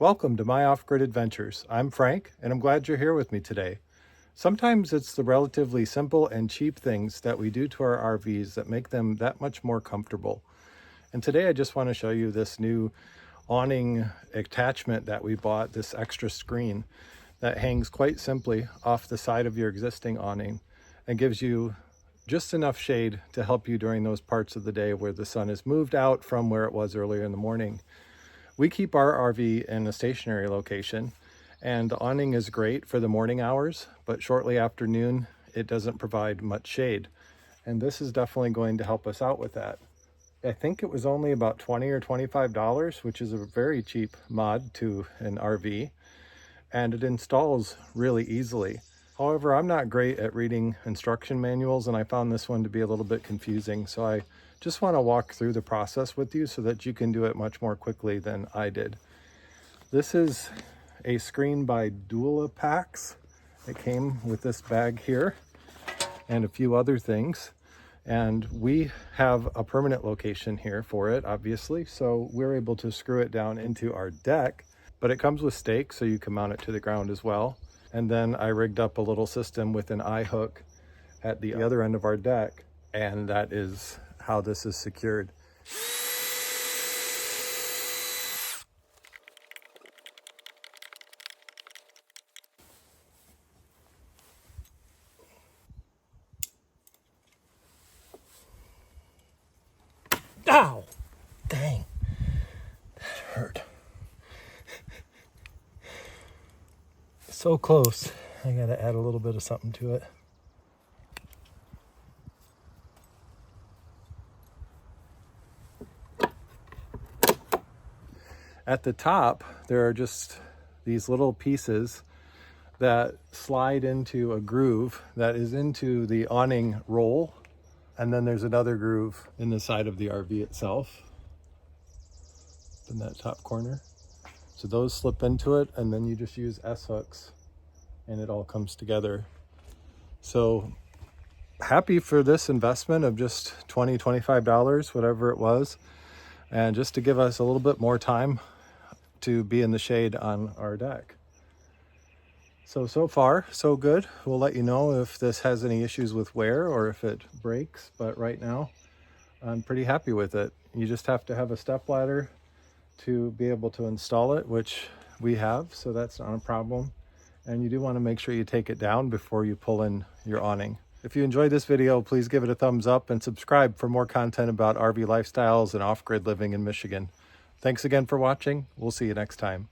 Welcome to my off-grid adventures. I'm Frank, and I'm glad you're here with me today. Sometimes it's the relatively simple and cheap things that we do to our RVs that make them that much more comfortable. And today I just want to show you this new awning attachment that we bought, this extra screen that hangs quite simply off the side of your existing awning and gives you just enough shade to help you during those parts of the day where the sun is moved out from where it was earlier in the morning. We keep our RV in a stationary location, and the awning is great for the morning hours, but shortly after noon, it doesn't provide much shade. And this is definitely going to help us out with that. I think it was only about $20 or $25, which is a very cheap mod to an RV, and it installs really easily. However, I'm not great at reading instruction manuals, and I found this one to be a little bit confusing, so I just want to walk through the process with you so that you can do it much more quickly than I did. This is a screen by Dulepax. It came with this bag here and a few other things. And we have a permanent location here for it, obviously, so we're able to screw it down into our deck. But it comes with stakes, so you can mount it to the ground as well. And then I rigged up a little system with an eye hook at the other end of our deck, and that is how this is secured. Ow! Dang, that hurt. So close. I gotta add a little bit of something to it. At the top, there are just these little pieces that slide into a groove that is into the awning roll. And then there's another groove in the side of the RV itself, in that top corner. So those slip into it, and then you just use S-hooks and it all comes together. So happy for this investment of just $20, $25, whatever it was. And just to give us a little bit more time to be in the shade on our deck. So far, so good. We'll let you know if this has any issues with wear or if it breaks, but right now, I'm pretty happy with it. You just have to have a stepladder to be able to install it, which we have, so that's not a problem. And you do want to make sure you take it down before you pull in your awning. If you enjoyed this video, please give it a thumbs up and subscribe for more content about RV lifestyles and off-grid living in Michigan. Thanks again for watching. We'll see you next time.